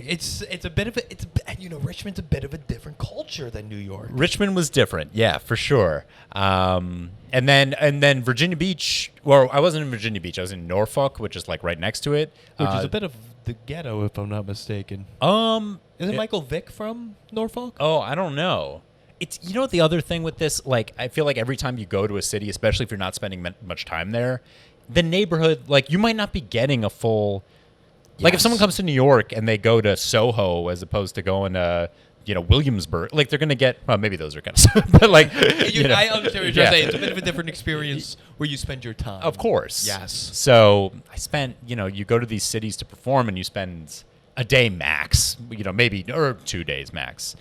it's a bit of Richmond's a bit of a different culture than New York. Richmond was different, yeah, for sure. And then Virginia Beach. Well, I wasn't in Virginia Beach. I was in Norfolk, which is like right next to it, Which is a bit of the ghetto, if I'm not mistaken. Isn't Michael Vick from Norfolk? Oh, I don't know. It's the other thing with this, like I feel like every time you go to a city, especially if you're not spending much time there, the neighborhood, like you might not be getting a full. Yes. Like if someone comes to New York and they go to Soho as opposed to going to Williamsburg, like they're gonna get. Well, maybe those are kind of, but like I understand what you're trying to say. It's a bit of a different experience where you spend your time. Of course, yes. So I spent, you go to these cities to perform and you spend a day max, maybe or 2 days max.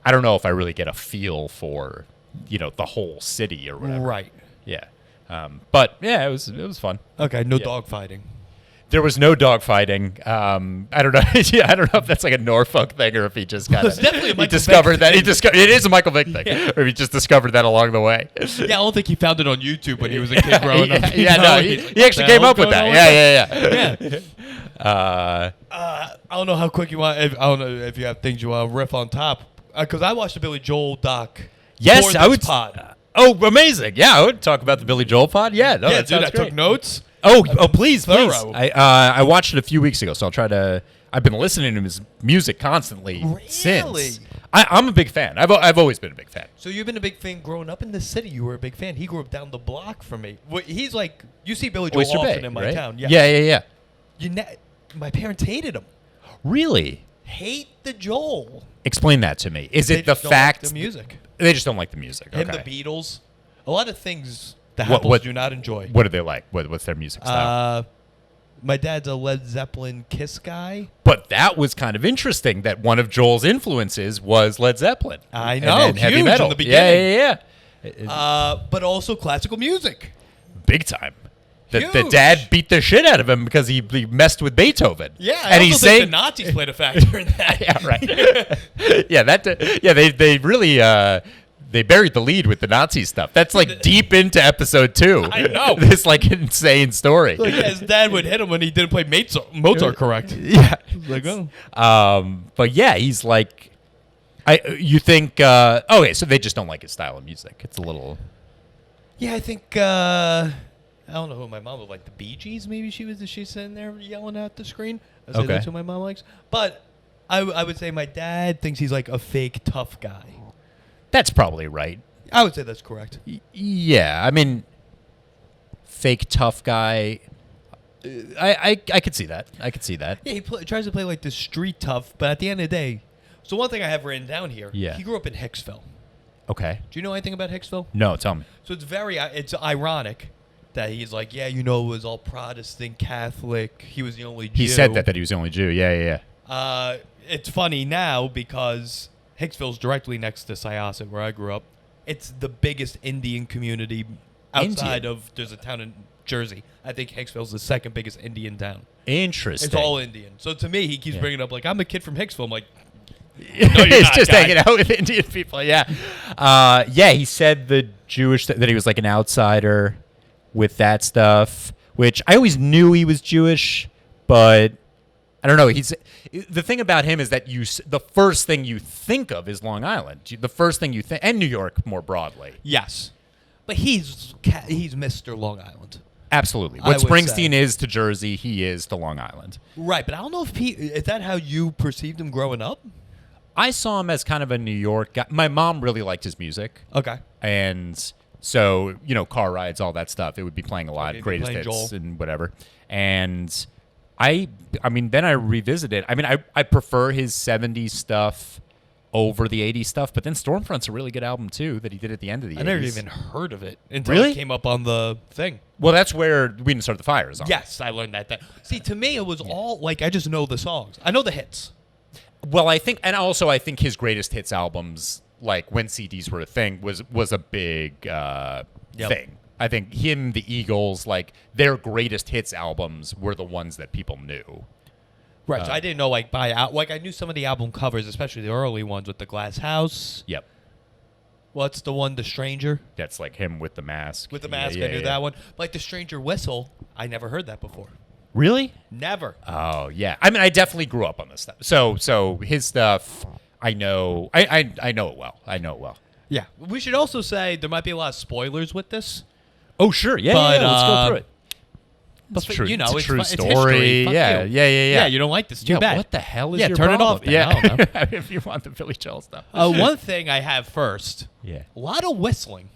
I don't know if I really get a feel for, the whole city or whatever. Right. Yeah. But yeah, it was fun. Okay. No dog fighting. There was no dog fighting. I don't know. I don't know if that's like a Norfolk thing or if he just got. It's definitely a Michael discovered Vick that. thing. It is a Michael Vick thing, or he just discovered that along the way. Yeah, I don't think he found it on YouTube when he was a kid growing up. He actually came up with that. Yeah. I don't know how quick you want. I don't know if you have things you want to riff on top. Because I watched the Billy Joel doc. Yes, I would. Pod. Oh, amazing! Yeah, I would talk about the Billy Joel pod. Yeah, no, that sounds I great. took notes. Oh, please. Thorough. I watched it a few weeks ago, so I'll try to. I've been listening to his music constantly since. I'm a big fan. I've always been a big fan. So you've been a big fan growing up in the city. You were a big fan. He grew up down the block from me. He's like, you see Billy Joel Oyster often Bay, in my right? town. Yeah. My parents hated him. Really? Hate the Joel. Explain that to me. Is it the fact like the music? They just don't like the music? Him, okay. the Beatles, a lot of things the Apples do not enjoy. What do they like? What's their music style? My dad's a Led Zeppelin Kiss guy. But that was kind of interesting that one of Joel's influences was Led Zeppelin. I know, and heavy huge metal. in the beginning. Yeah. But also classical music. Big time. The dad beat the shit out of him because he messed with Beethoven. Yeah, and I also think the Nazis played a factor in that. Yeah, right. They really they buried the lead with the Nazi stuff. That's like deep into episode 2. I know. This like insane story. Like his dad would hit him when he didn't play Mozart correct. Yeah. Like, oh. But yeah, he's like, you think, okay, so they just don't like his style of music. It's a little. Yeah, I think, I don't know who my mom would like. The Bee Gees, maybe she's sitting there yelling at the screen. I say that's who my mom likes. But I would say my dad thinks he's like a fake tough guy. That's probably right. I would say that's correct. Yeah, I mean, fake tough guy. I could see that. Yeah, he tries to play like the street tough, but at the end of the day, so one thing I have written down here. Yeah. He grew up in Hicksville. Okay. Do you know anything about Hicksville? No, tell me. So it's ironic that he's like, it was all Protestant, Catholic. He was the only Jew. He said that he was the only Jew. Yeah. It's funny now because Hicksville's directly next to Syosset, where I grew up. It's the biggest Indian community outside of, there's a town in Jersey. I think Hicksville's the second biggest Indian town. Interesting. It's all Indian. So to me, he keeps bringing up, like, I'm a kid from Hicksville. I'm like, no, he's just hanging out with Indian people. Yeah. He said the Jewish, that he was like an outsider with that stuff, which I always knew he was Jewish, but I don't know. The thing about him is that the first thing you think of is Long Island. The first thing you think, and New York more broadly. Yes, but he's Mr. Long Island. Absolutely. What Springsteen is to Jersey, he is to Long Island. Right, but I don't know if is that how you perceived him growing up? I saw him as kind of a New York guy. My mom really liked his music. Okay. And so, car rides, all that stuff, it would be playing a lot, greatest hits Joel. And whatever. And I mean, then I revisited. I mean, I prefer his 70s stuff over the 80s stuff, but then Stormfront's a really good album, too, that he did at the end of the 80s. I never even heard of it until Really? it came up on the thing. Well, that's where We Didn't Start the Fire is on. Yes, I learned that. See, to me, it was all, like, I just know the songs. I know the hits. Well, I think his greatest hits albums, like when CDs were a thing, was a big thing. I think him, the Eagles, like their greatest hits albums were the ones that people knew. Right. So I didn't know I knew some of the album covers, especially the early ones with the glass house. Yep. What's the one, The Stranger? That's like him with the mask. With the mask, I knew that one. Like The Stranger Whistle, I never heard that before. Really? Never. Oh yeah. I mean, I definitely grew up on this stuff. So his stuff, I know. I know it well. I know it well. Yeah. We should also say there might be a lot of spoilers with this. Oh sure. Yeah. But, Let's go through it. But It's true. you know, it's a true it's story. history. Fuck Yeah. you. Yeah. Yeah, you don't like this. Too bad. What the hell is Yeah, your turn it problem off. then? Yeah. I don't know. I if you want the Billy Joel stuff. One thing I have first. Yeah. A lot of whistling.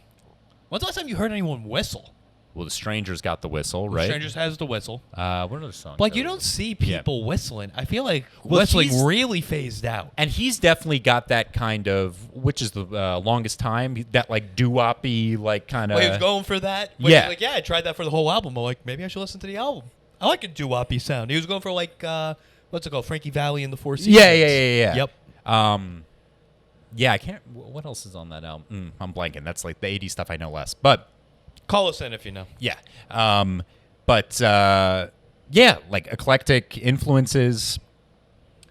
When's the last time you heard anyone whistle? Well, The Stranger's got the whistle, right? Strangers has the whistle. What are the songs? But like, you don't see people whistling. I feel like Well, whistling really phased out. And he's definitely got that kind of, which is the longest time, that like doo-wop-y, like kind of. Well, he was going for that. But Yeah. Like, I tried that for the whole album. I'm like, maybe I should listen to the album. I like a doo-wop-y sound. He was going for like, what's it called? Frankie Valli and the Four Seasons. Yeah. Yep. Yeah, I can't. What else is on that album? I'm blanking. That's like the 80s stuff I know less. But Call us in if you know. yeah. Yeah, like eclectic influences.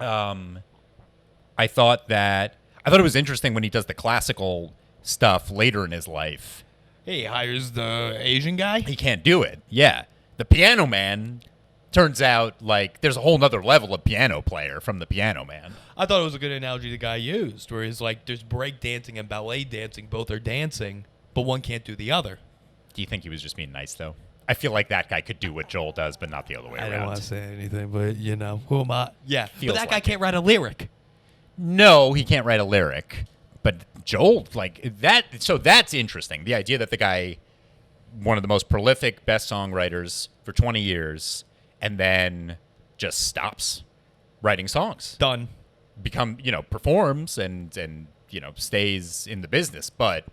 I thought it was interesting when he does the classical stuff later in his life. He hires the Asian guy. He can't do it. Yeah. The Piano Man turns out like there's a whole nother level of piano player from the Piano Man. I thought it was a good analogy the guy used, where he's like, there's break dancing and ballet dancing. Both are dancing, but one can't do the other. Do you think he was just being nice, though? I feel like that guy could do what Joel does, but not the other way around. I don't want to say anything, but, you know, who am I? Yeah, Feels but that guy like can't write a lyric. No, he can't write a lyric. But Joel, like, that... So that's interesting. The idea that the guy, one of the most prolific, best songwriters for 20 years, and then just stops writing songs. Done. Performs and stays in the business. But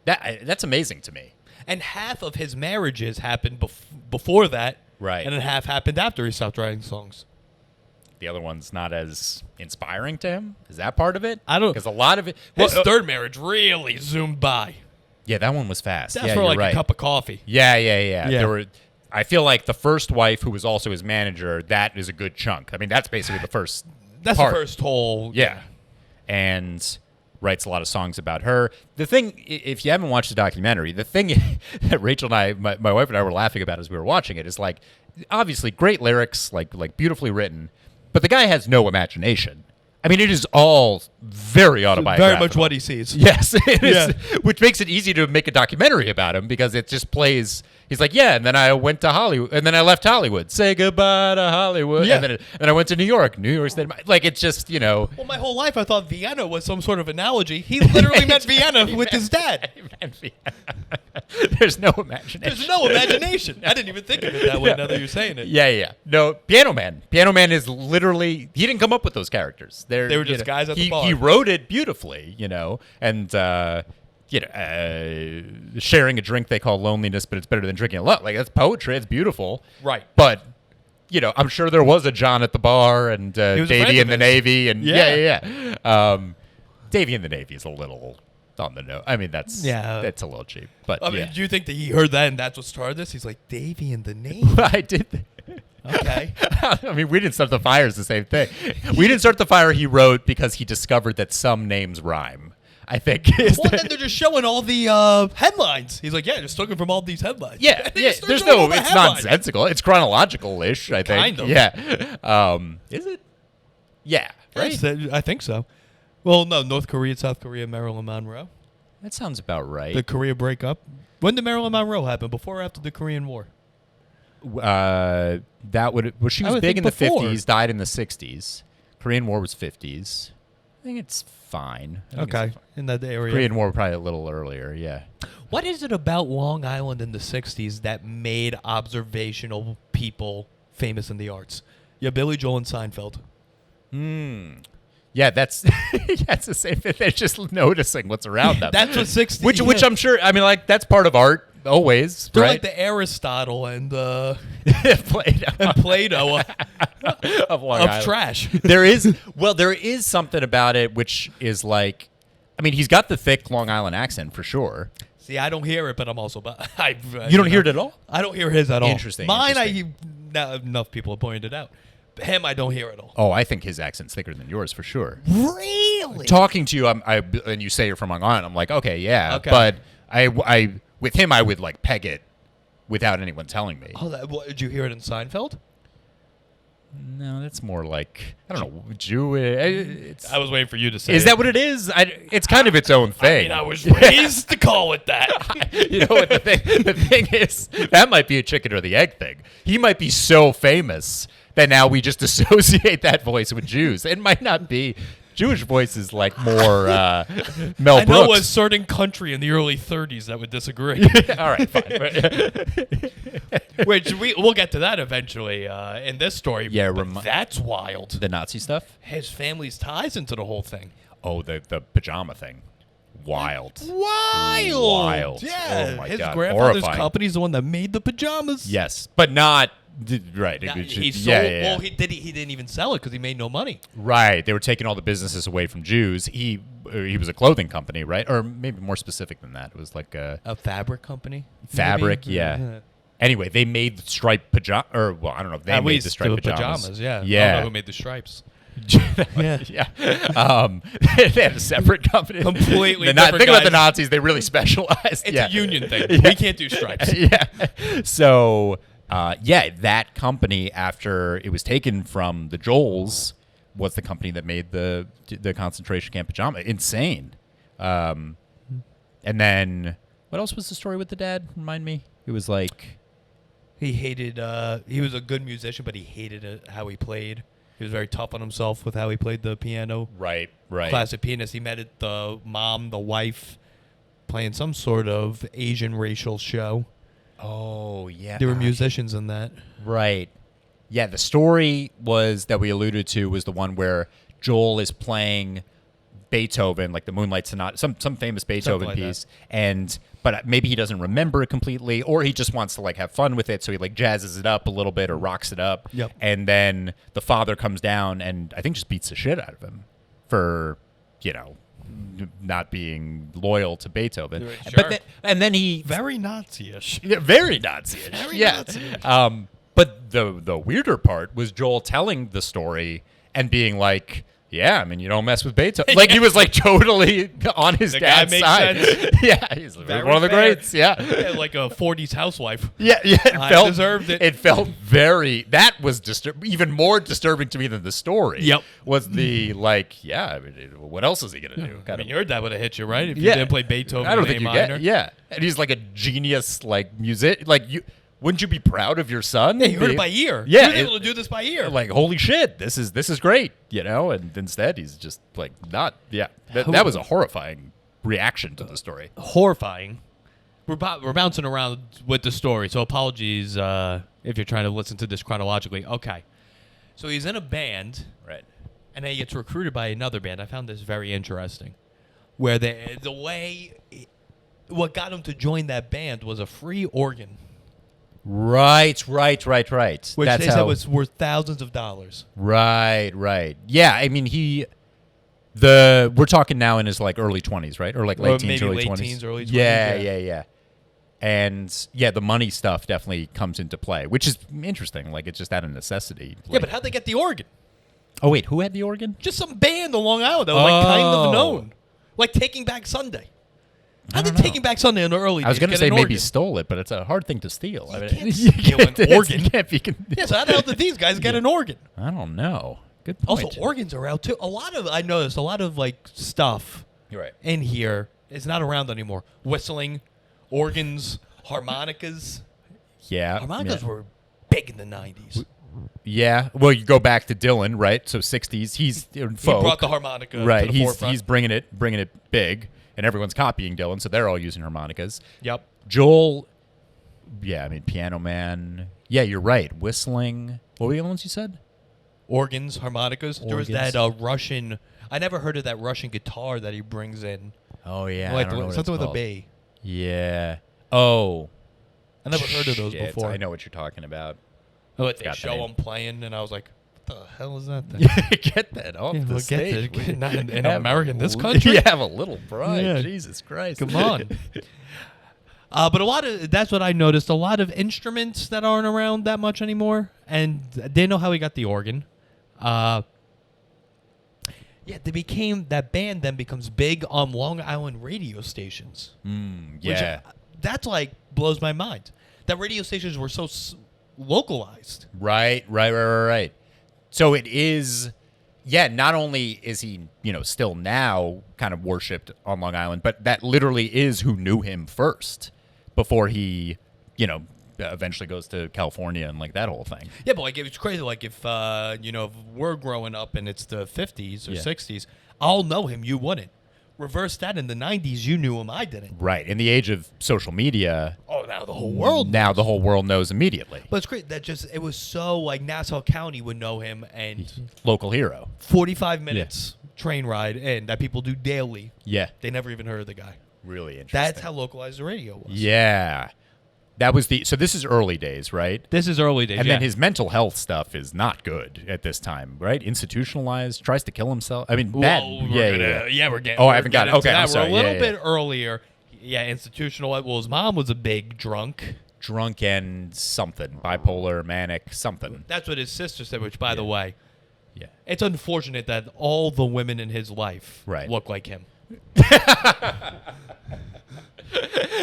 that's amazing to me. And half of his marriages happened before that. Right. And then half happened after he stopped writing songs. The other one's not as inspiring to him. Is that part of it? I don't... Because a lot of it... His third marriage really zoomed by. Yeah, that one was fast. That's yeah, for you're like right. a cup of coffee. Yeah. There were... I feel like the first wife, who was also his manager, that is a good chunk. I mean, that's basically the first That's part. the first whole... Yeah. And writes a lot of songs about her. The thing, if you haven't watched the documentary, the thing that Rachel and I, my wife and I were laughing about as we were watching it is like, obviously great lyrics, like beautifully written, but the guy has no imagination. I mean, it is all very autobiographical. Very much what he sees. Yes, it is, which makes it easy to make a documentary about him because it just plays. He's like, yeah, and then I went to Hollywood, and then I left Hollywood. Say goodbye to Hollywood. Yeah. And then I went to New York. New York State. Like, it's just, Well, my whole life I thought Vienna was some sort of analogy. He literally met Vienna with his dad. There's no imagination. There's no imagination. I didn't even think of it that way now that you're saying it. Yeah. No, Piano Man. Piano Man is literally, he didn't come up with those characters. They were just guys at the bar. He wrote it beautifully, and sharing a drink they call loneliness, but it's better than drinking alone. Like, that's poetry. It's beautiful. Right. But, I'm sure there was a John at the bar and Davy in the Navy. And yeah. Davy in the Navy is a little on the nose. I mean, that's a little cheap. But I mean, do you think that he heard that and that's what started this? He's like, Davy in the Navy. I did. Okay. I mean, we didn't start the fire is the same thing. We didn't start the fire he wrote because he discovered that some names rhyme. I think. Well, then they're just showing all the headlines. He's like, just took it from all these headlines. Yeah. There's it's nonsensical. It's chronological-ish, I think. Kind of. Yeah. Is it? Yeah. Right? I think so. Well, no, North Korea, South Korea, Marilyn Monroe. That sounds about right. The Korea breakup. When did Marilyn Monroe happen? Before or after the Korean War? She was big in the 50s, died in the 60s. Korean War was 50s. I think it's fine. Okay, in that area. Korean War probably a little earlier, yeah. What is it about Long Island in the 60s that made observational people famous in the arts? Yeah, Billy Joel and Seinfeld. Yeah, that's the same thing. They're just noticing what's around them. That's what 60s. Which I'm sure, I mean, like, that's part of art always, They're right? like the Aristotle and Plato of trash. There is something about it which is like, I mean, he's got the thick Long Island accent for sure. See, I don't hear it, but I'm also... You don't hear it at all? I don't hear his at all. Interesting. Mine, now enough people have pointed it out. Him, I don't hear at all. Oh, I think his accent's thicker than yours for sure. Really? Talking to you, and you say you're from Long Island, I'm like, okay, yeah. Okay. But I with him, I would like peg it without anyone telling me. Oh, did you hear it in Seinfeld? No, that's more like, I don't know, Jewish. I was waiting for you to say. Is that what it is? It's kind of its own thing. I was raised to call it that. You know what the thing is? That might be a chicken or the egg thing. He might be so famous that now we just associate that voice with Jews. It might not be. Jewish voice is like more Mel Brooks. I know a certain country in the early 30s that would disagree. All right, fine. Which we'll get to that eventually in this story. Yeah, but that's wild. The Nazi stuff? His family's ties into the whole thing. Oh, the pajama thing. Wild. Wild. Yeah. Oh my his God. grandfather's Horrifying. company's the one that made the pajamas. Yes, but not right. He sold. Well, he didn't even sell it because he made no money. Right. They were taking all the businesses away from Jews. He was a clothing company, right? Or maybe more specific than that. It was like a fabric company. Fabric, maybe? yeah. Anyway, they made the striped pajama, or well, I don't know if they made the striped pajamas. Yeah. Yeah. I don't know who made the stripes. Yeah. They had a separate company. Completely Think different about the guys. Nazis. They really specialized. It's a union thing. Yeah. We can't do stripes. Yeah. So, that company, after it was taken from the Joels, was the company that made the concentration camp pajama. Insane. And then, what else was the story with the dad? Remind me. It was like... He hated, he was a good musician, but he hated it, how he played. He was very tough on himself with how he played the piano. Right. Classic pianist. He met the mom, the wife, playing some sort of Asian racial show. Oh, yeah. There were musicians in that. Right. Yeah, the story that we alluded to was the one where Joel is playing Beethoven, like the Moonlight Sonata, some famous Beethoven like piece, but maybe he doesn't remember it completely, or he just wants to like have fun with it, so he like jazzes it up a little bit or rocks it up. Yep. And then the father comes down and I think just beats the shit out of him for, not being loyal to Beethoven. Sure. And then he Very Nazi-ish. Yeah, very Nazi-ish. Very yeah. Nazi-ish. But the weirder part was Joel telling the story and being like, yeah, I mean, you don't mess with Beethoven. Like, he was, like, totally on his The guy dad's makes side. sense. Yeah, he's Very one of the fair. greats. Yeah. Yeah, like a 40s housewife. Yeah. I deserved it. It felt that was even more disturbing to me than the story. Yep. Was the, like, I mean, what else is he going to do? I mean, your dad would have hit you, right? If you Yeah. didn't play Beethoven I don't in think A you minor. Yeah. And he's like a genius, like, music. Like, wouldn't you be proud of your son? Yeah, you heard it by ear. Yeah, He was able to do this by ear. Like, holy shit, this is great, And instead, he's just like not. Yeah, that was a horrifying reaction to the story. Horrifying. We're bouncing around with the story, so apologies if you're trying to listen to this chronologically. Okay, so he's in a band, Right. and then he gets recruited by another band. I found this very interesting, where what got him to join that band was a free organ. Right. Which That's they said how. was worth thousands of dollars. Right. Yeah, I mean we're talking now in his like early 20s, right? Or like late teens, maybe early late 20s. teens, early 20s. Yeah. And the money stuff definitely comes into play, which is interesting. Like, it's just out of necessity. Yeah, but how'd they get the organ? Oh wait, who had the organ? Just some band on Long Island that was like kind of known. Like Taking Back Sunday. How did Taking Back Sunday in the early days I was going to get say an maybe organ? stole it, but it's a hard thing to steal. You can't steal an organ. You can't be Yeah, so how the hell did these guys get an organ? I don't know. Good point. Also, organs are out too. I noticed a lot of like stuff You're right. in here is not around anymore. Whistling, organs, harmonicas. Yeah. Harmonicas were big in the 90s. Yeah. Well, you go back to Dylan, right? So 60s. He's in folk. He brought the harmonica right. to the forefront. He's bringing it big, and everyone's copying Dylan, so they're all using harmonicas. Yep. Joel, I mean, Piano Man. Yeah, you're right. Whistling. What were the other ones you said? Organs, harmonicas. There was Organs. that Russian. I never heard of that Russian guitar that he brings in. Oh yeah, Like I don't know what something it's with called. a bay. Yeah. Oh. I never heard of those Shit, before. I know what you're talking about. They Got the show name. him playing, and I was like, "What the hell is that thing?" Get that off the stage. Not in Have America, in a this li- country. You have a little pride. Yeah. Jesus Christ. Come on. But that's what I noticed. A lot of instruments that aren't around that much anymore, and they know how he got the organ. That band then becomes big on Long Island radio stations. Yeah. That's like blows my mind. that radio stations were so localized. Right. So it is, not only is he, still now kind of worshipped on Long Island, but that literally is who knew him first before he, eventually goes to California and like that whole thing. Yeah, but like it's crazy. Like if if we're growing up and it's the 50s or 60s, I'll know him. You wouldn't. Reverse that in the 90s, you knew him. I didn't. Right. In the age of social media. Oh, now the whole world. Now the whole world knows immediately. But it's great that it was so like Nassau County would know him and local hero. 45 minutes train ride in that people do daily. Yeah. They never even heard of the guy. Really interesting. That's how localized the radio was. Yeah. That was so this is early days, right? This is early days, and then his mental health stuff is not good at this time, right? Institutionalized, tries to kill himself. I mean, bad. We're getting. Oh, I haven't got it. Okay, I'm sorry. We're a little bit earlier. Yeah, institutionalized. Well, his mom was a big drunk. Drunk and something. Bipolar, manic, something. That's what his sister said, which, by the way, yeah, it's unfortunate that all the women in his life look like him.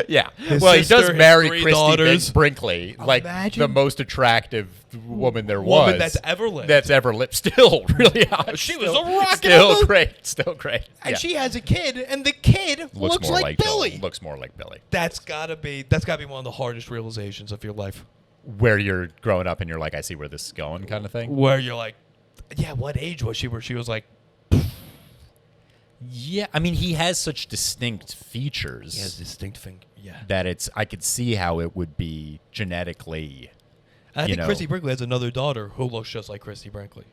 Yeah. His well, he does sister, marry his Christy Brinkley, like the most attractive woman there was. That's ever lived. That's ever lived. Still really hot. She was a rocket. Still great. Still great. And she has a kid, and the kid looks like Billy. Looks more like Billy. That's gotta be one of the hardest realizations of your life. Where you're growing up and you're like, I see where this is going, kind of thing. Where you're like, yeah, what age was she? Where she was like. Yeah, I mean, he has such distinct features. He has distinct things. Yeah. That I could see how it would be genetically. I think Christy Brinkley has another daughter who looks just like Christy Brinkley.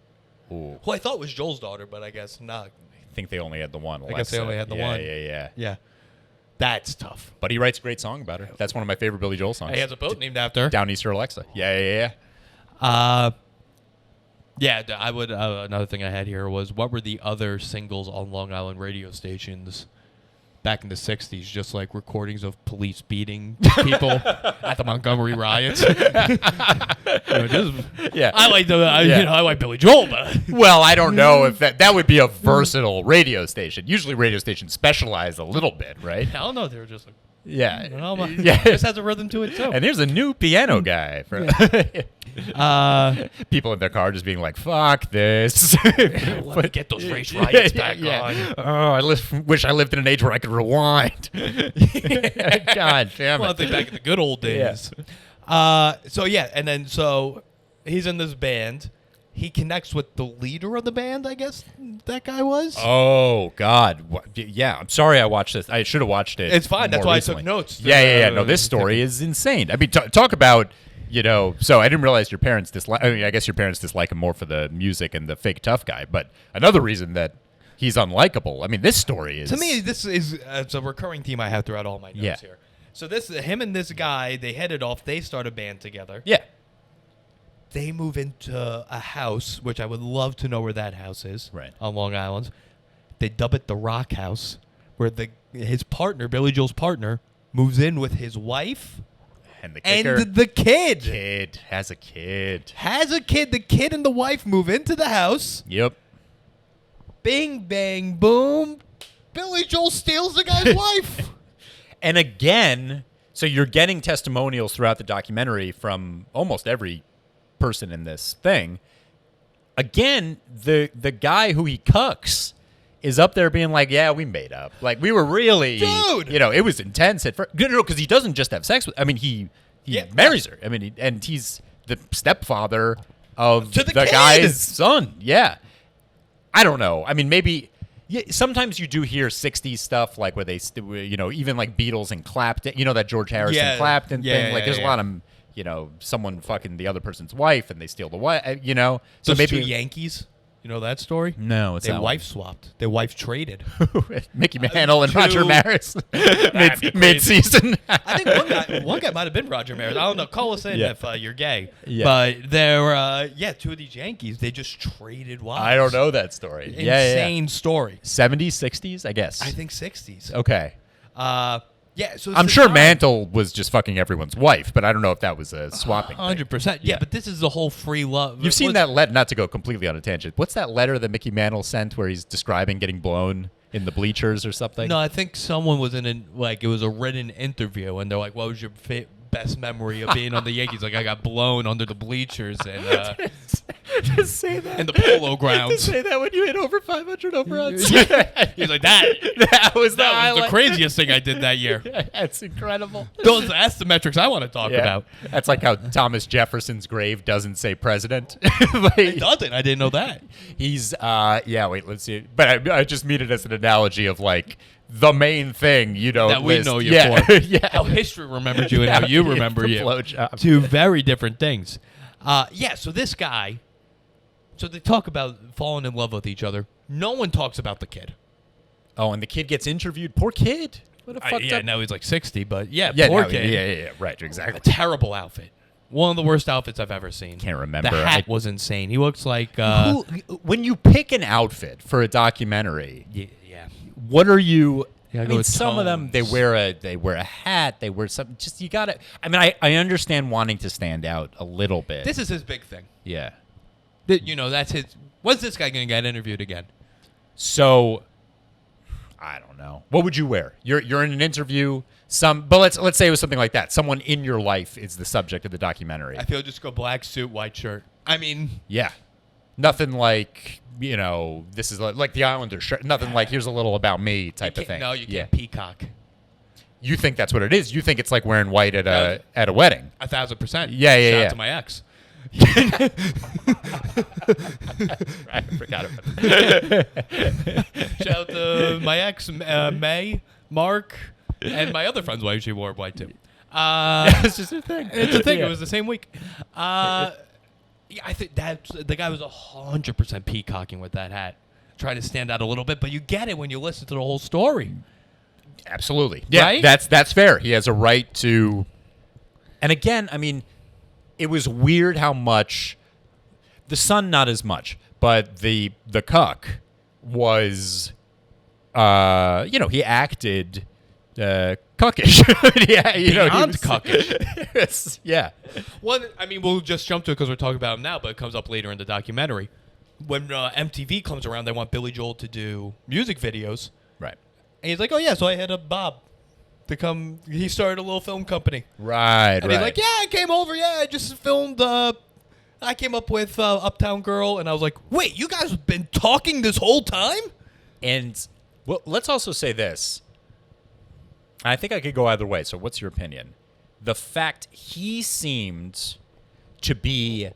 Ooh. Who I thought was Joel's daughter, but I guess not. I think they only had the one. I guess they only had the one. Yeah. That's tough. But he writes a great song about her. That's one of my favorite Billy Joel songs. He has a boat named after her. Downeaster Alexa. Yeah. Yeah, I would. Another thing I had here was what were the other singles on Long Island radio stations back in the '60s? Just like recordings of police beating people at the Montgomery riots. I like I like Billy Joel, but well, I don't know if that would be a versatile radio station. Usually, radio stations specialize a little bit, right? I don't know. They were just like. This has a rhythm to it too. And there's a new piano guy for people in their car just being like, "Fuck this!" Let me get those race riots back on. Oh, I wish I lived in an age where I could rewind. God damn it! Well, I think back in the good old days. So he's in this band. He connects with the leader of the band, I guess that guy was. Oh, God. Yeah, I'm sorry I watched this. I should have watched it. It's fine. That's why recently. I took notes. Yeah. No, this story is insane. I mean, talk about, so I didn't realize your parents dislike, I guess your parents dislike him more for the music and the fake tough guy. But another reason that he's unlikable, I mean, this story is. To me, this is it's a recurring theme I have throughout all my notes here. So him and this guy, they headed off. They start a band together. Yeah. They move into a house, which I would love to know where that house is. Right. On Long Island. They dub it the Rock House, where his partner, Billy Joel's partner, moves in with his wife and the kicker. And the kid. Has a kid. The kid and the wife move into the house. Yep. Bing, bang, boom. Billy Joel steals the guy's wife. And again, so you're getting testimonials throughout the documentary from almost every person in this thing. Again, the guy who he cucks is up there being like, yeah, we made up. Like, we were really, dude, it was intense at first. No, because he doesn't just have sex with, I mean, he marries her. I mean, and he's the stepfather of the guy's son. Yeah. I don't know. I mean, maybe, sometimes you do hear 60s stuff, like where they, even like Beatles and Clapton, that George Harrison Clapton thing. Like, there's a lot of, someone fucking the other person's wife and they steal the wife, So those maybe two Yankees, you know that story? No, it's they wife swapped. They wife traded. Mickey Mantle and Roger Maris mid-season. I think one guy might have been Roger Maris. I don't know. Call us in if you're gay. Yeah. But there were two of these Yankees. They just traded wives. I don't know that story. Insane story. 70s, 60s, I guess. I think 60s. Okay. So I'm sure Mantle was just fucking everyone's wife, but I don't know if that was a swapping 100%. Yeah, but this is the whole free love. You've seen that letter, not to go completely on a tangent. What's that letter that Mickey Mantle sent where he's describing getting blown in the bleachers or something? No, I think someone was it was a written interview, and they're like, what was your best memory of being on the Yankees. Like I got blown under the bleachers and Just say that in the polo grounds. Just say that when you hit over 500 home runs. He's like that was the craziest thing I did that year. That's incredible. That's the metrics I want to talk about. That's like how Thomas Jefferson's grave doesn't say president. It doesn't. I didn't know that. He's wait, let's see. But I just mean it as an analogy of like the main thing, that we know you for. Yeah. How history remembers you and how you remember you. Two very different things. So this guy, so they talk about falling in love with each other. No one talks about the kid. Oh, and the kid gets interviewed. Poor kid. What a fucked up. Now he's like 60, but poor kid. Yeah, right, exactly. A terrible outfit. One of the worst outfits I've ever seen. Can't remember. The hat was insane. He looks like... when you pick an outfit for a documentary, what are you... I mean, some of them, they wear a hat, they wear something. Just, you gotta... I mean, I understand wanting to stand out a little bit. This is his big thing. Yeah. That's his... When's this guy going to get interviewed again? So... I don't know. What would you wear? You're in an interview. But let's say it was something like that. Someone in your life is the subject of the documentary. I feel just go black suit, white shirt. I mean, yeah, nothing like this is like the Islander shirt. Nothing like here's a little about me type of thing. No, you can't peacock. You think that's what it is? You think it's like wearing white at a wedding? 1,000%. Yeah. Shout out to my ex. I forgot about that. Shout out to my ex, May, Mark, and my other friend's wife. She wore white too. It's just a thing. It's a thing. Yeah. It was the same week. I think the guy was 100% peacocking with that hat, trying to stand out a little bit. But you get it when you listen to the whole story. Absolutely. Yeah, right? That's fair. He has a right to. And again, I mean. It was weird how much the son, not as much, but the cuck was, he acted cuckish. Beyond cuckish. Yeah. Well, I mean, we'll just jump to it because we're talking about him now, but it comes up later in the documentary. When MTV comes around, they want Billy Joel to do music videos. Right. And he's like, oh, yeah, so I hit up Bob. To come, he started a little film company. Right, and he's like, yeah, I came over. Yeah, I just filmed. I came up with Uptown Girl, and I was like, wait, you guys have been talking this whole time? And well, let's also say this. I think I could go either way. So, what's your opinion? The fact he seemed to be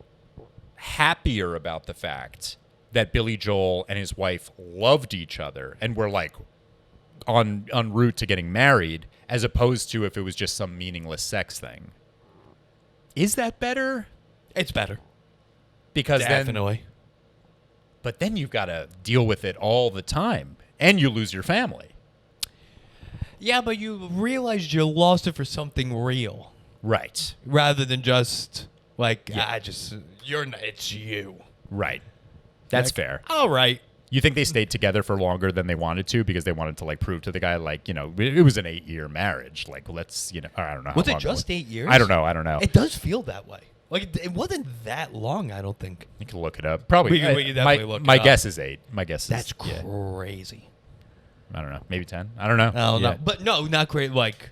happier about the fact that Billy Joel and his wife loved each other and were like en route to getting married, as opposed to if it was just some meaningless sex thing. Is that better? It's better. Because definitely. But then you've got to deal with it all the time, and you lose your family. Yeah, but you realized you lost it for something real. Right. Rather than just, like, it's you. Right. That's fair. All right. You think they stayed together for longer than they wanted to because they wanted to, like, prove to the guy, like, it was an 8-year marriage. Like, let's, I don't know. Was it just 8 years? I don't know. It does feel that way. Like, it wasn't that long, I don't think. You can look it up. Probably. We can definitely look it up. My guess is 8. That's crazy. I don't know. Maybe 10. I don't know. No. But no, not great. Like,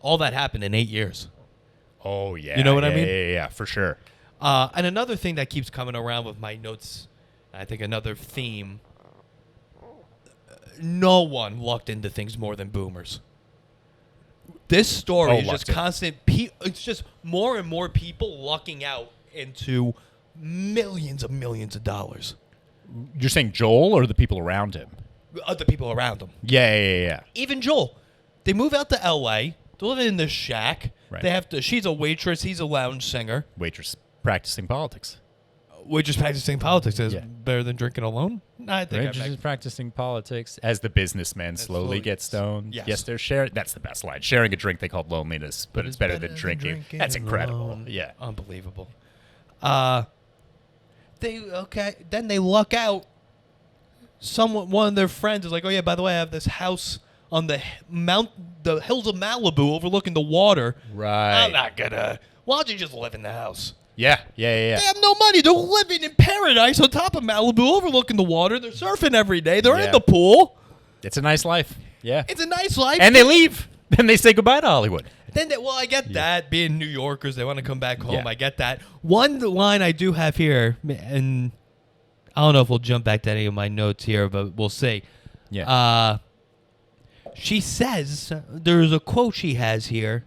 all that happened in 8 years. Oh, yeah. You know what I mean? Yeah, for sure. And another thing that keeps coming around with my notes, I think another theme, no one lucked into things more than boomers. This story is just constant. It's just more and more people lucking out into millions of dollars. You're saying Joel or the people around him? Other people around him. Yeah. Even Joel. They move out to L.A. They're living in this shack. Right. They have to. She's a waitress. He's a lounge singer. Waitress practicing politics. Waitress practicing politics is better than drinking alone? I think Waitress is practicing politics as the businessman slowly gets stoned. Yes, they're sharing. That's the best line. Sharing a drink they call loneliness, but it's better than drinking. That's incredible. Alone. Yeah, unbelievable. Then they luck out. One of their friends is like, oh yeah, by the way, I have this house on the hills of Malibu overlooking the water. Right. I'm not gonna. Why don't you just live in the house? Yeah. They have no money. They're living in paradise on top of Malibu overlooking the water. They're surfing every day. They're in the pool. It's a nice life. Yeah. It's a nice life. And they leave. Then they say goodbye to Hollywood. I get that. Being New Yorkers, they want to come back home. Yeah. I get that. One line I do have here, and I don't know if we'll jump back to any of my notes here, but we'll see. Yeah. She says, there's a quote she has here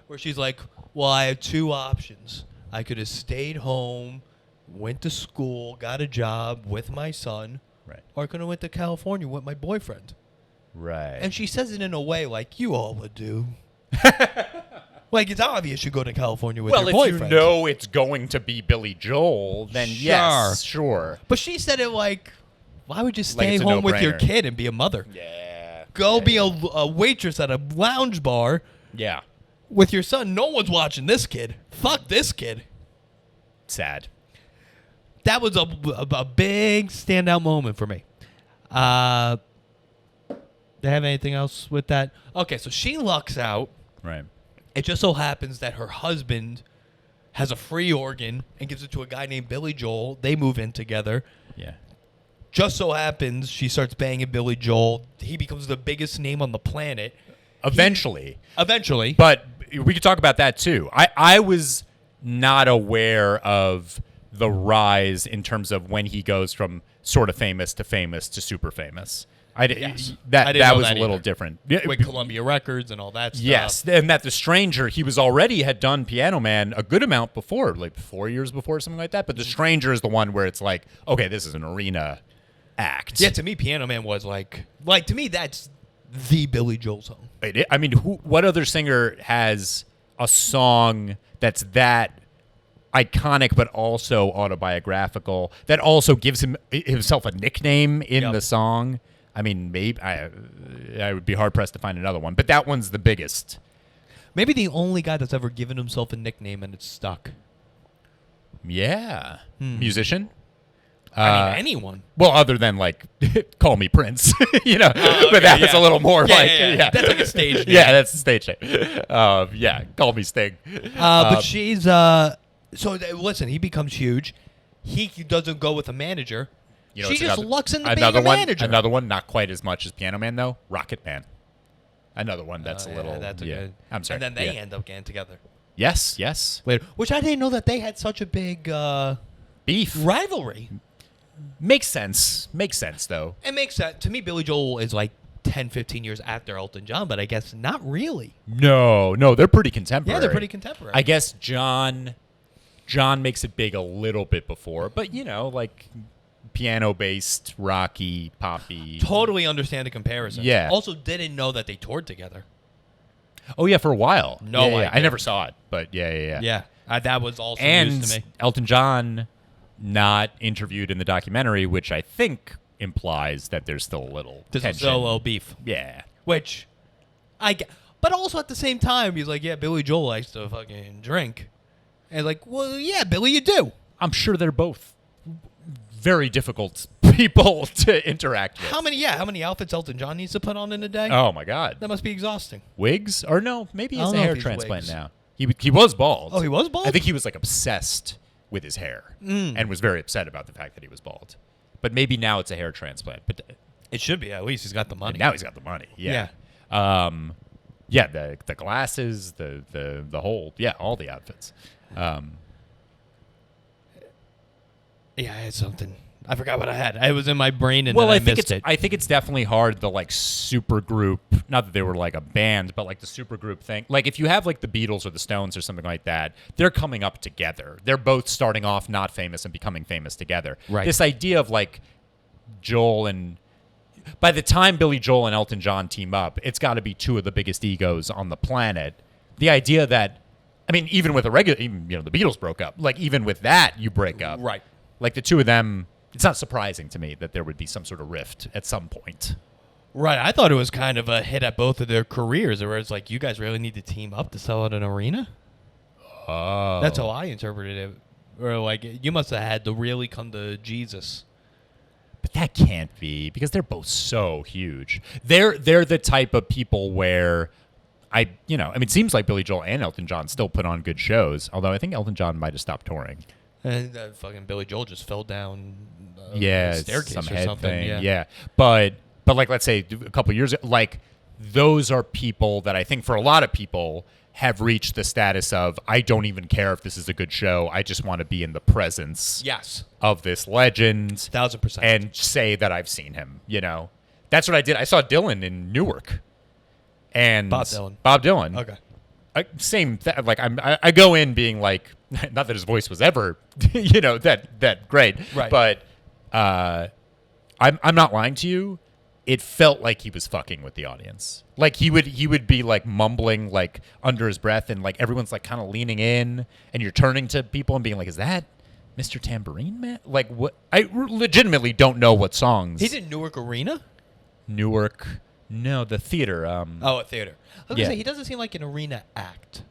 where she's like, well, I had two options. I could have stayed home, went to school, got a job with my son, Right. or I could have went to California with my boyfriend. Right. And she says it in a way like you all would do. Like, it's obvious you go to California with your boyfriend. Well, if you know it's going to be Billy Joel, then yes, sure. But she said it like, why would you stay it's a home with your no-brainer. kid and be a mother? Yeah. Go be a waitress at a lounge bar Yeah. with your son. No one's watching this kid. Fuck this kid. Sad. That was a big standout moment for me. They have anything else with that? Okay, so she lucks out. Right. It just so happens that her husband has a free organ and gives it to a guy named Billy Joel. They move in together. Yeah. Just so happens she starts banging Billy Joel. He becomes the biggest name on the planet. Eventually. But we could talk about that too. I was not aware of the rise in terms of when he goes from sort of famous to super famous. Yes. That know was that a little either. different. with Columbia Records and all that stuff. Yes, and that The Stranger, he was already had done Piano Man a good amount before, like 4 years before, something like that. But The Stranger is the one where it's like, okay, this is an arena act. Yeah, to me, Piano Man was like to me, that's the Billy Joel song. I mean, what other singer has a song that's that iconic but also autobiographical, that also gives himself a nickname in the song? I mean, maybe I would be hard pressed to find another one, but that one's the biggest. Maybe the only guy that's ever given himself a nickname and it's stuck. Yeah, musician. I mean, anyone. Well, other than like, call me Prince, you know, okay, but that's a little more yeah. That's like a stage name. Yeah, that's a stage name. Yeah, call me Sting. But she's listen, he becomes huge. He doesn't go with a manager. You know, she it's just another- lucks into another being a one, manager. Another one, not quite as much as Piano Man though. Rocket Man. Another one that's a little. That's a good. I'm sorry. And then they end up getting together Yes. later, which I didn't know that they had such a big Beef. rivalry. Makes sense though. It makes sense to me. Billy Joel is like 10, 15 years after Elton John, but I guess not really. No, they're pretty contemporary. Yeah, they're pretty contemporary. I guess John makes it big a little bit before, but you know, like piano-based, rocky, poppy. Totally understand the comparison. Yeah. Also, didn't know that they toured together. Oh yeah, for a while. No yeah. idea. I never saw it, but yeah. Yeah, that was also And news to me. Elton John not interviewed in the documentary, which I think implies that there's still a little There's a tension. solo beef, Yeah. which I get. But also at the same time, he's like, yeah, Billy Joel likes to fucking drink. And like, well, yeah, Billy, you do. I'm sure they're both very difficult people to interact with. How many outfits Elton John needs to put on in a day? Oh my God. That must be exhausting. Wigs? Or no, maybe he I has don't a know hair if he's transplant wigs. now. He was bald. Oh, he was bald? I think he was like obsessed with his hair and was very upset about the fact that he was bald. But maybe now it's a hair transplant. But It should be. At least he's got the money. now he's got the money. Yeah. The glasses, the whole, all the outfits. Yeah, I had something. I forgot what I had. It was in my brain and Well, then I think missed it. I think it's definitely hard, the like super group, not that they were like a band, but like the super group thing. Like if you have like the Beatles or the Stones or something like that, they're coming up together. They're both starting off not famous and becoming famous together. Right. This idea of like Joel and by the time Billy Joel and Elton John team up, it's got to be two of the biggest egos on the planet. The idea that, I mean, even with the Beatles broke up. Like even with that, you break up. Right. Like the two of them, it's not surprising to me that there would be some sort of rift at some point. Right. I thought it was kind of a hit at both of their careers, where it's like, you guys really need to team up to sell out an arena. Oh, That's how I interpreted it. Or like, you must have had to really come to Jesus. but that can't be because they're both so huge. They're the type of people where it seems like Billy Joel and Elton John still put on good shows. Although I think Elton John might have stopped touring. And fucking Billy Joel just fell down Yeah, a staircase some or head something. thing. Yeah. Yeah, but like let's say a couple years like those are people that I think for a lot of people have reached the status of, I don't even care if this is a good show. I just want to be in the presence of this legend. 1,000%. And say that I've seen him, you know. That's what I did. I saw Dylan in Newark. And Bob Dylan. Okay. I go in being like, not that his voice was ever, you know, that great. Right. But I'm not lying to you. It felt like he was fucking with the audience. Like he would be like mumbling like under his breath, and like everyone's like kind of leaning in, and you're turning to people and being like, "Is that Mr. Tambourine Man?" Like what? I legitimately don't know what songs. He's in Newark Arena. Newark, no, the theater. A theater. I was gonna say he doesn't seem like an arena act.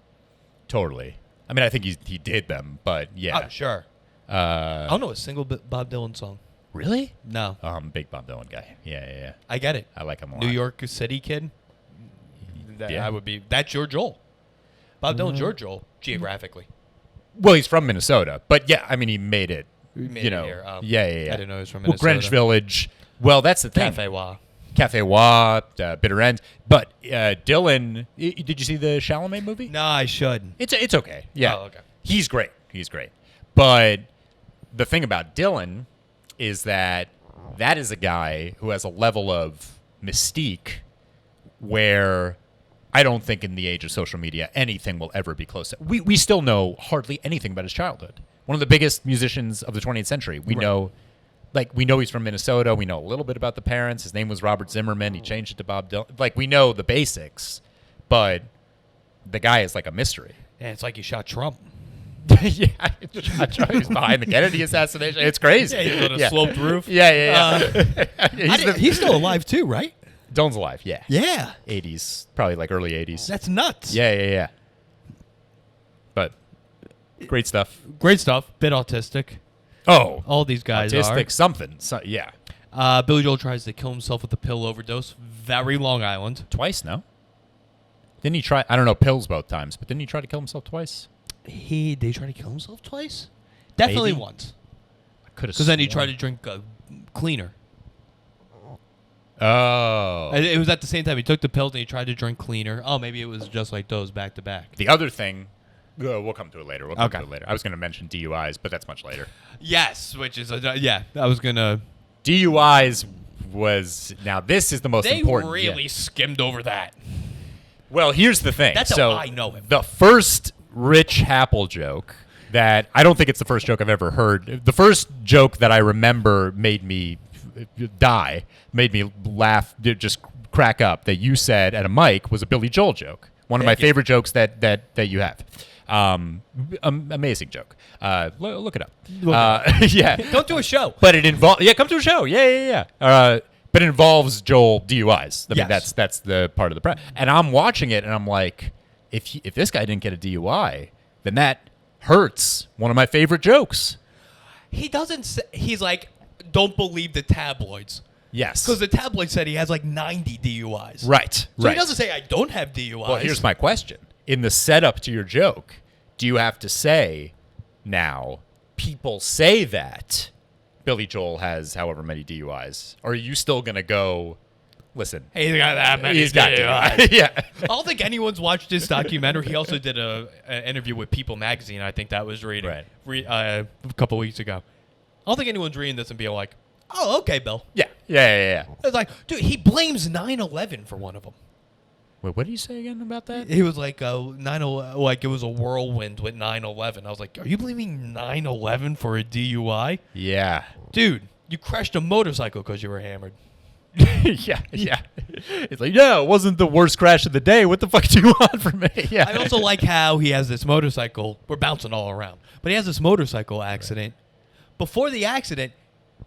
Totally. I mean, I think he did them, but yeah. Oh, sure. I don't know a single Bob Dylan song. Really? No. I'm a big Bob Dylan guy. Yeah. I get it. I like him a lot. New York City kid. Yeah. That's your Joel. Bob Dylan's your Joel, geographically. Well, he's from Minnesota, but yeah, I mean, he made it. Made you know. it here. Yeah. I didn't know he was from Minnesota. Well, Greenwich Village. Well, that's the thing. Cafe Wah, Bitter End. But Dylan, did you see the Chalamet movie? No, I should. It's okay. Yeah. Oh, okay. He's great. But the thing about Dylan is that is a guy who has a level of mystique where I don't think in the age of social media anything will ever be close to. We still know hardly anything about his childhood. One of the biggest musicians of the 20th century. We know he's from Minnesota. We know a little bit about the parents. His name was Robert Zimmerman. He changed it to Bob Dylan. Like, we know the basics, but the guy is like a mystery. Yeah, it's like he shot Trump. Yeah, he's behind the Kennedy assassination. It's crazy. Yeah, he's on a sloped roof. Yeah. He's still alive too, right? Dylan's alive, yeah. Yeah. 80s, probably like early 80s. That's nuts. Yeah. But great stuff. Bit autistic. Oh. All these guys autistic are. Something. So, yeah. Billy Joel tries to kill himself with a pill overdose. Very Long Island. Twice, no? Didn't he try? I don't know, pills both times, but didn't he try to kill himself twice? Did he try to kill himself twice? Definitely Maybe. once. I could have. Because then he tried to drink cleaner. Oh. It was at the same time. He took the pills and he tried to drink cleaner. Oh, maybe it was just like those back to back. The other thing, we'll come to it later. Okay. I was going to mention DUIs, but that's much later. Yes, which is I was gonna. DUIs was now. This is the most important. They really skimmed over that. Well, here's the thing. That's how I know him. The first Rich Happel joke that I don't think it's the first joke I've ever heard. The first joke that I remember made me die, made me laugh, just crack up, that you said at a mic was a Billy Joel joke. One of my favorite jokes that you have. Amazing joke. Look it up. Yeah. Don't do a show. But it involves. Yeah, come to a show. Yeah. But it involves Joel DUIs. I mean, that's the part of the and I'm watching it and I'm like, if this guy didn't get a DUI, then that hurts one of my favorite jokes. He doesn't say, he's like, don't believe the tabloids. Yes. Because the tabloid said he has like 90 DUIs. Right. So he doesn't say I don't have DUIs. Well, here's my question. In the setup to your joke, do you have to say now, people say that Billy Joel has however many DUIs? Or are you still going to go, listen, he's got that many DUIs. Yeah. I don't think anyone's watched this documentary. He also did an interview with People Magazine. I think that was reading a couple weeks ago. I don't think anyone's reading this and being like, oh, okay, Bill. Yeah. It's like, dude, he blames 9/11 for one of them. Wait, what did you say again about that? He was like, like it was a whirlwind with 9/11. I was like, are you blaming 9/11 for a DUI? Yeah. Dude, you crashed a motorcycle because you were hammered. Yeah. It's like, it wasn't the worst crash of the day. What the fuck do you want from me? Yeah. I also like how he has this motorcycle. We're bouncing all around. But he has this motorcycle accident. Right. Before the accident,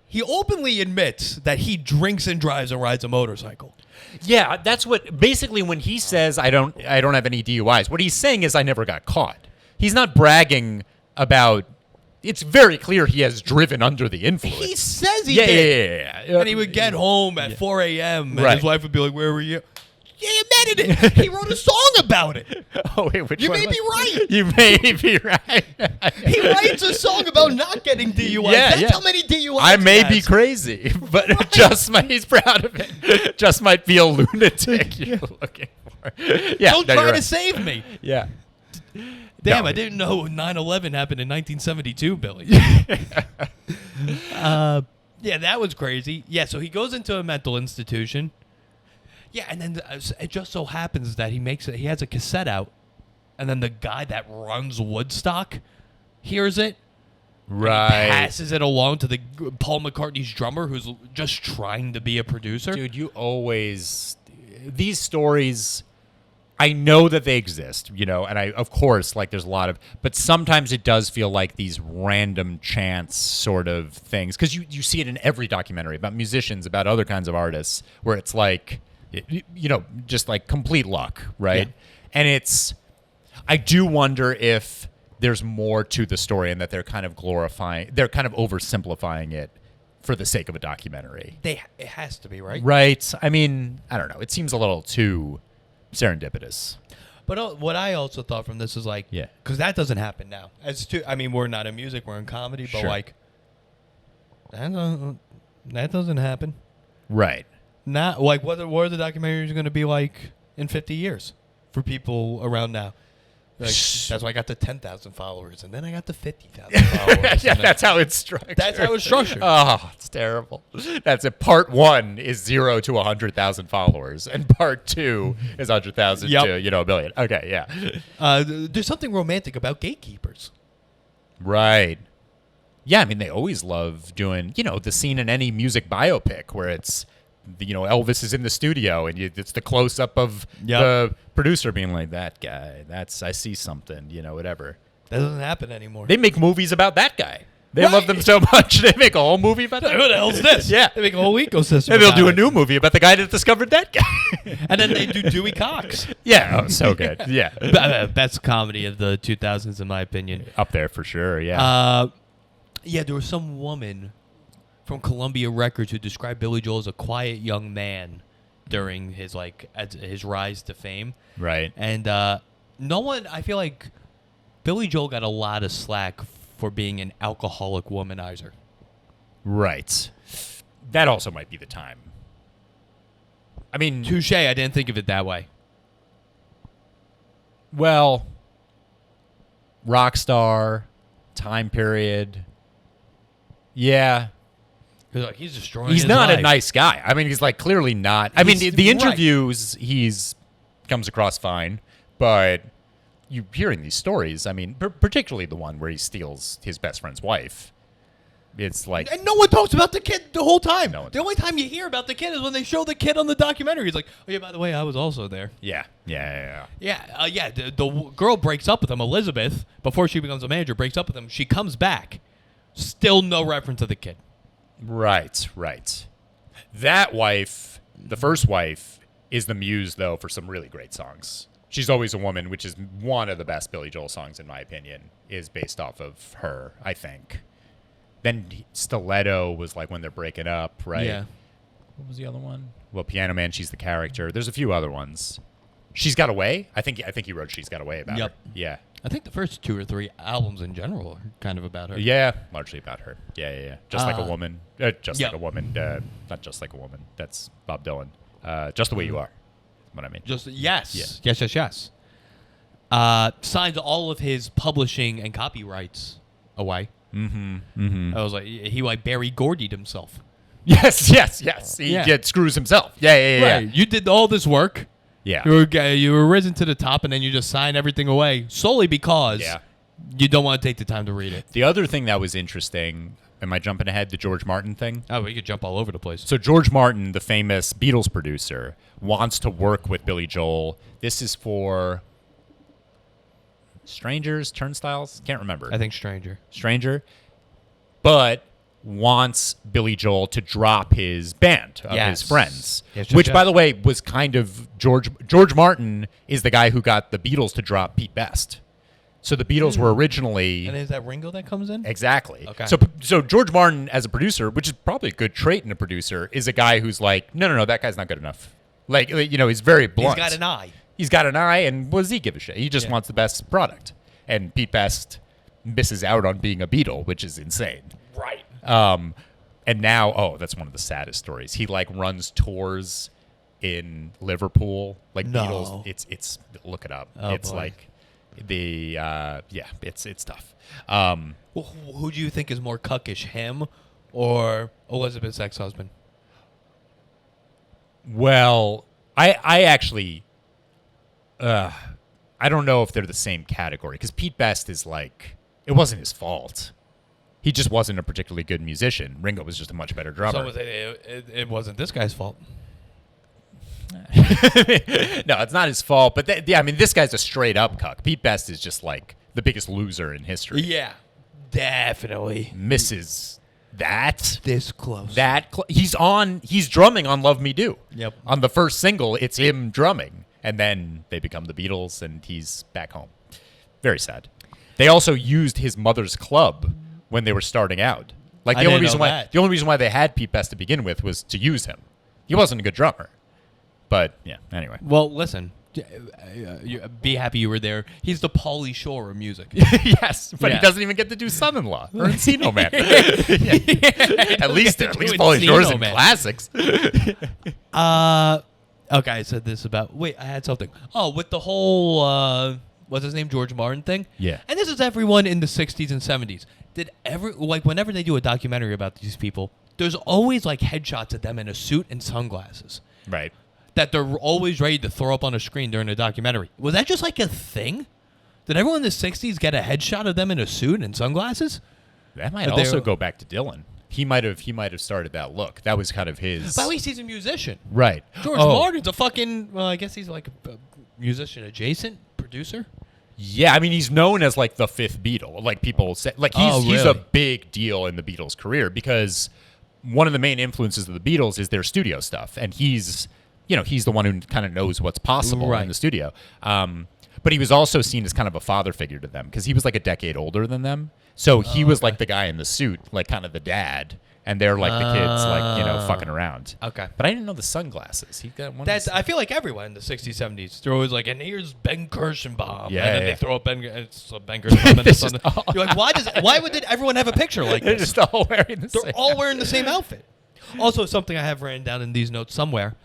he openly admits that he drinks and drives and rides a motorcycle. Yeah, that's what basically when he says I don't have any DUIs, what he's saying is I never got caught. He's not bragging about. It's very clear he has driven under the influence. He says he did. Yeah. And he would get home at 4 a.m. and his wife would be like, "Where were you?" Yeah, invented it. He wrote a song about it. Oh, wait, which You one may was- be right. You may be right. He writes a song about not getting DUIs. Yeah, That's yeah. how many DUIs I may he be has. crazy, but he's proud of it. Just might be a lunatic you're looking for. Yeah, Don't no, try you're to right. save me. Yeah. Damn, No. I didn't know 9/11 happened in 1972, Billy. Yeah, that was crazy. Yeah, so he goes into a mental institution. Yeah, and then it just so happens that he has a cassette out, and then the guy that runs Woodstock hears it, Right. passes it along to the Paul McCartney's drummer, who's just trying to be a producer. Dude, these stories, I know that they exist, and of course, like, there's a lot of, but sometimes it does feel like these random chance sort of things, because you see it in every documentary about musicians, about other kinds of artists, where it's like, just like complete luck, right? Yeah. And I do wonder if there's more to the story and that they're kind of oversimplifying it for the sake of a documentary. It has to be, right? Right. I mean, I don't know. It seems a little too serendipitous. But what I also thought from this is like, Yeah. because that doesn't happen now. We're not in music, we're in comedy, but Sure. like, that doesn't happen. Right. Not like what are the documentaries going to be like in 50 years for people around now? Like, that's why I got to 10,000 followers, and then I got to 50,000 followers. Yeah, that's how it's structured. That's how it's structured. Oh, it's terrible. That's it. Part 1 is 0 to 100,000 followers, and part 2 is 100,000 Yep. to, a billion. Okay, yeah. There's something romantic about gatekeepers. Right. Yeah, I mean, they always love doing, the scene in any music biopic where it's, Elvis is in the studio and it's the close up of the producer being like, that guy, I see something, whatever. That doesn't happen anymore. They make movies about that guy. They Right. love them so much. They make a whole movie about that. Who the hell's this? Yeah. They make a whole ecosystem. And they'll about do a it. new movie about the guy that discovered that guy. And then they do Dewey Cox. Yeah. Oh, so good. Yeah. Best comedy of the 2000s, in my opinion. Up there for sure. Yeah. Yeah, there was some woman from Columbia Records who described Billy Joel as a quiet young man during his rise to fame. Right. And no one, I feel like Billy Joel got a lot of slack for being an alcoholic womanizer. Right. That also might be the time. I mean, Touche, I didn't think of it that way. well, rock star, time period. Yeah. He's destroying He's his not life. a nice guy. I mean, he's like clearly not. I mean, He's- the right. interviews he's comes across fine, but you hearing these stories, I mean, particularly the one where he steals his best friend's wife. It's like, And no one talks about the kid the whole time. No one The only time you hear about the kid is when they show the kid on the documentary. He's like, oh, yeah, by the way, I was also there. yeah. The girl breaks up with him, Elizabeth, before she becomes a manager, breaks up with him. She comes back. Still no reference to the kid. Right. That wife, the first wife, is the muse, though, for some really great songs. She's Always a Woman, which is one of the best Billy Joel songs, in my opinion, is based off of her, I think. Then Stiletto was like when they're breaking up, right? Yeah. What was the other one? Well, Piano Man, she's the character. There's a few other ones. She's Got Away? I think he wrote She's Got Away about Yep. her. Yeah. I think the first 2 or 3 albums in general are kind of about her. Yeah, largely about her. Yeah. Just Like a Woman. Just yep. Like a Woman. Not Just Like a Woman. That's Bob Dylan. Just the Way You Are. That's what I mean. Yes. Signed all of his publishing and copyrights away. Mm-hmm. I was like, he like Barry Gordy'd himself. Yes. He screws himself. Yeah. Right. You did all this work. Yeah. You were risen to the top, and then you just sign everything away solely because you don't want to take the time to read it. The other thing that was interesting, am I jumping ahead, the George Martin thing? Oh, we could jump all over the place. So George Martin, the famous Beatles producer, wants to work with Billy Joel. This is for Strangers, Turnstiles? Can't remember. I think Stranger. But wants Billy Joel to drop his band of his friends. Which, by the way, was kind of George Martin is the guy who got the Beatles to drop Pete Best. So the Beatles were originally... And is that Ringo that comes in? Exactly. Okay. So George Martin, as a producer, which is probably a good trait in a producer, is a guy who's like, no, that guy's not good enough. Like, he's very blunt. He's got an eye. He's got an eye, and what does he give a shit? He just wants the best product. And Pete Best misses out on being a Beatle, which is insane. Right. And now, that's one of the saddest stories. He runs tours in Liverpool, Beatles. It's look it up. Oh, it's boy. it's tough. Who do you think is more cuckish, him or Elizabeth's ex-husband? Well, I actually, I don't know if they're the same category because Pete Best is it wasn't his fault. He just wasn't a particularly good musician. Ringo was just a much better drummer. So it wasn't this guy's fault. No, it's not his fault. But this guy's a straight up cuck. Pete Best is just the biggest loser in history. Yeah, definitely. Misses that. This close. He's drumming on Love Me Do. Yep. On the first single, it's him drumming. And then they become the Beatles and he's back home. Very sad. They also used his mother's club when they were starting out. The only reason why they had Pete Best to begin with was to use him. He wasn't a good drummer. But yeah, anyway. Well, listen, be happy you were there. He's the Pauly Shore of music. Yes, but he doesn't even get to do Son-in-Law or Encino Man. At least Pauly Shore's in classics. Okay, I said this about. Wait, I had something. Oh, with the whole what's his name, George Martin thing. Yeah. And this is everyone in the '60s and '70s. Whenever they do a documentary about these people, there's always headshots of them in a suit and sunglasses. Right. That they're always ready to throw up on a screen during a documentary. Was that just a thing? Did everyone in the '60s get a headshot of them in a suit and sunglasses? That might also go back to Dylan. He might have started that look. That was kind of his. But at least he's a musician. Right. George Martin's a fucking. Well, I guess he's a musician adjacent producer. Yeah, he's known as the fifth Beatle. People say he's a big deal in the Beatles' career because one of the main influences of the Beatles is their studio stuff, and he's the one who kind of knows what's possible in the studio. But he was also seen as kind of a father figure to them because he was a decade older than them. So he was the guy in the suit, kind of the dad, and they're the kids, fucking around. Okay. But I didn't know the sunglasses. He got one. I feel like everyone in the '60s, '70s, they're always and here's Ben Kirschenbaum. Yeah, and then they throw up Ben Kirschenbaum. You're why would everyone have a picture like They're this? just all wearing the same. They're all wearing the same outfit. Also, something I have written down in these notes somewhere.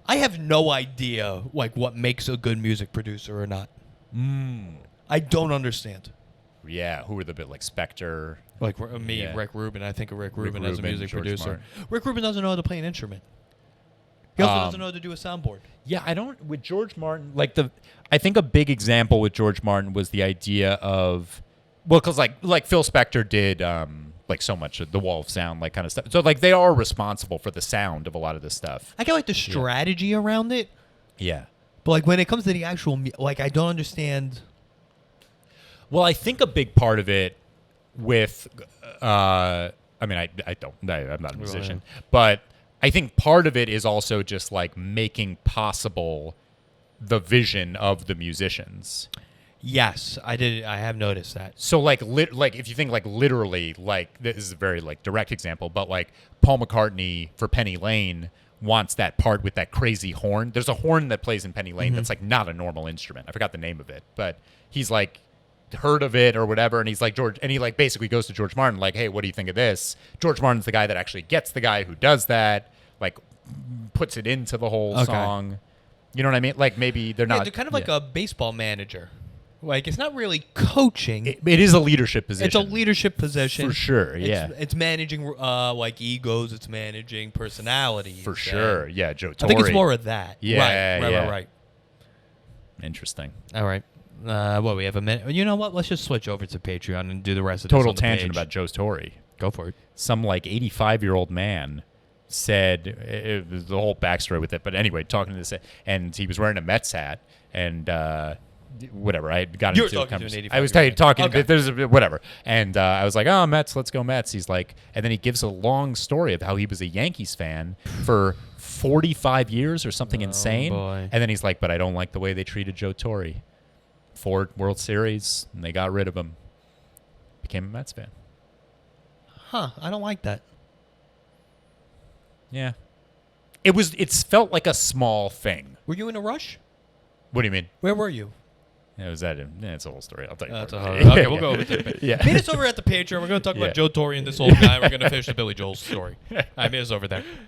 I have no idea what makes a good music producer or not. I don't understand. Yeah, who were the bit Spector? Me, Yeah. Rick Rubin. I think of Rick Rubin as a music George producer. Martin. Rick Rubin doesn't know how to play an instrument. He also doesn't know how to do a soundboard. Yeah, I don't. With George Martin, I think a big example with George Martin was the idea of, because Phil Spector did so much of the Wall of Sound kind of stuff. So they are responsible for the sound of a lot of this stuff. I get the strategy around it. Yeah. But when it comes to the actual, I don't understand. Well, I think a big part of it with, I'm not a musician, but I think part of it is also just making possible the vision of the musicians. Yes, I did. I have noticed that. So if you think literally, this is a very direct example, but Paul McCartney for Penny Lane wants that part with that crazy horn. There's a horn that plays in Penny Lane that's not a normal instrument. I forgot the name of it, but he's heard of it or whatever, and he's George, and he basically goes to George Martin hey, what do you think of this? George Martin's the guy that actually gets the guy who does that, puts it into the whole song. You know what I mean? Maybe they're not. They're kind of like a baseball manager. It's not really coaching. It is a leadership position. It's a leadership position. For sure, yeah. It's managing egos. It's managing personalities. For sure, yeah. Joe Torre. I think it's more of that. Yeah, Right. Interesting. All right. We have a minute. You know what? Let's just switch over to Patreon and do the rest of this Total on the tangent page. about Joe Torre. Go for it. Some 85-year-old man said the whole backstory with it. But anyway, talking to this, and he was wearing a Mets hat, and whatever. I got into a conversation. I was talking. Okay. There's whatever, and I was oh, Mets, let's go Mets. He's and then he gives a long story of how he was a Yankees fan for 45 years or something insane. Boy. And then he's but I don't like the way they treated Joe Torre. 4 World Series, and they got rid of him. Became a Mets fan. Huh? I don't like that. Yeah. It's felt like a small thing. Were you in a rush? What do you mean? Where were you? It's a whole story. I'll tell you. Okay, we'll go over it. Yeah. Meet us over at the Patreon. We're going to talk Yeah. about Joe Torre and this old guy. We're going to finish the Billy Joel story. All right, meet us over there.